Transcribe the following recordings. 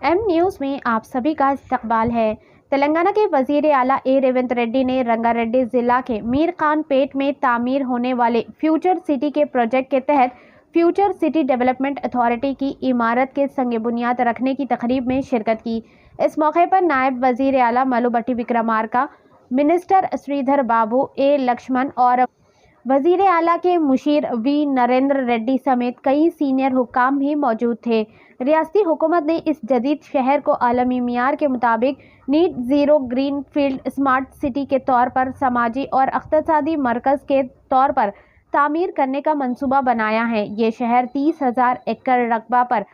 M news में आप सभी का इस्तकबाल है। तेलंगाना के वजीर आला ए रेवंत रेड्डी ने रंगारेड्डी जिला के मीर खान पेट में तामीर होने वाले फ्यूचर सिटी के प्रोजेक्ट के तहत फ्यूचर सिटी डेवलपमेंट अथॉरिटी की इमारत के संग बुनियाद रखने की तकरीब में शिरकत की। इस मौके पर नायब वजीर आला मल्लू भट्टी विक्रमार्का, मिनिस्टर श्रीधर बाबू, ए लक्ष्मण और वजीर आला के मुशीर वी नरेंद्र रेड्डी समेत कई सीनियर हुक्काम भी मौजूद थे। रियासती हुकूमत ने इस जदीद शहर को आलमी मियार के मुताबिक net zero green field smart city के तौर पर समाजी और इक़्तिसादी मरकज़ के तौर पर तामीर करने का मंसूबा बनाया है। ये शहर 30,000 एकड़ रकबा पर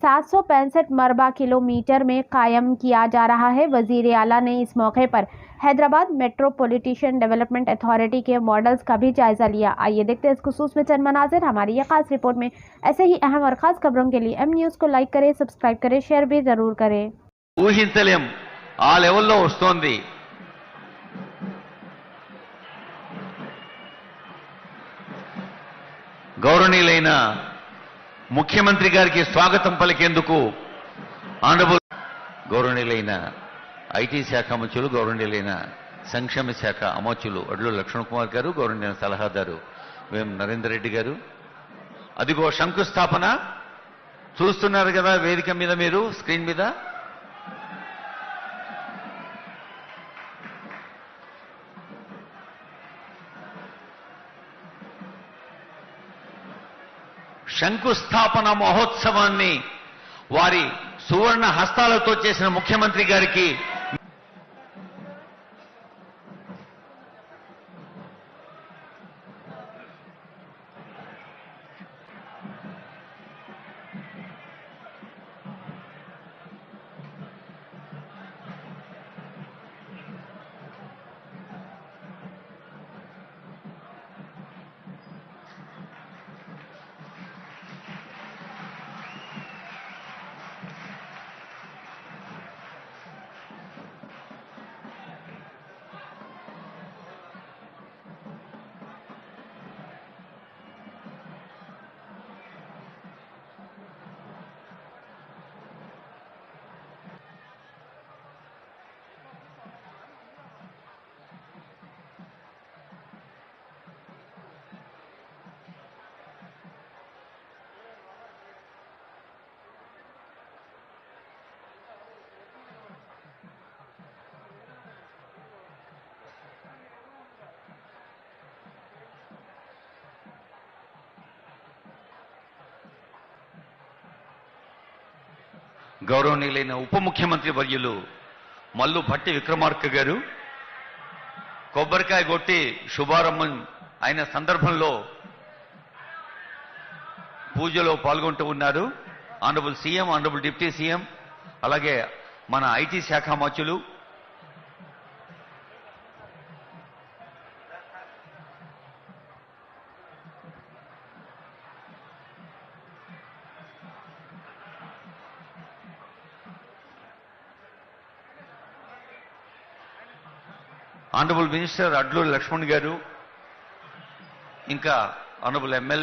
765 मरबा किलोमीटर में कायम किया जा रहा है। वजीर आला ने इस मौके पर हैदराबाद मेट्रोपॉलिटन डेवलपमेंट अथॉरिटी के मॉडल्स का भी जायजा लिया। आइए देखते हैं इस खुसूस में चंद मनाजिर हमारी ये खास रिपोर्ट में। ऐसे ही अहम और खास खबरों के लिए एम न्यूज़ को लाइक करें, सब्सक्राइब करें, शेयर भी जरूर करें। ఊహించలేం ఆ లెవెల్లో వస్తోంది. గౌరవనీయులైన ముఖ్యమంత్రి గారికి స్వాగతం పలికేందుకు ఆనరబుల్ గౌరవనీయులైన ఐటీ శాఖ మంత్రులు, గౌరవనీయులైన సంక్షేమ శాఖ అమర్చులు అడ్లు లక్ష్మణ్ కుమార్ గారు, గౌరవనీయులైన సలహాదారు వేం నరేందర్ రెడ్డి గారు, అదిగో శంకుస్థాపన చూస్తున్నారు కదా వేదిక మీద, మీరు స్క్రీన్ మీద. శంకుస్థాపన మహోత్సవాన్ని వారి సువర్ణ హస్తాలతో చేసిన ముఖ్యమంత్రి గారికి గౌరవనీయులైన ఉప ముఖ్యమంత్రి వర్యులు మల్లు భట్టి విక్రమార్క గారు కొబ్బరికాయ కొట్టి శుభారంభం అయిన సందర్భంలో పూజలో పాల్గొంటూ ఉన్నారు. Honourable CM, honourable deputy CM, అలాగే మన ఐటీ శాఖ మంత్రులు, ఆనరబుల్ మినిస్టర్ అడ్లూరి లక్ష్మణ్ గారు, ఇంకా ఆనరబుల్ ఎమ్మెల్యే